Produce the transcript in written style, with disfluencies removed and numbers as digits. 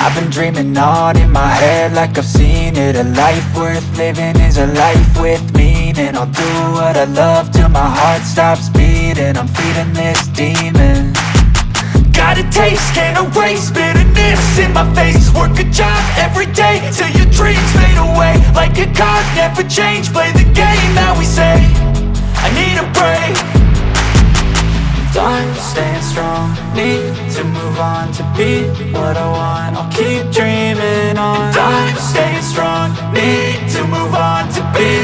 I've been dreaming on in my head like I've seen it. A life worth living is a life with meaning. I'll do what I love till my heart stops beating. I'm feeding this demon. Got a taste, can't erase bitterness in my face. Work a job every day till your dreams fade away. Like a card, never change, play the game that we say. I need a break. I'm staying strong, need to move on to be what I want. I'll keep dreaming on. I'm staying strong, need to move on to be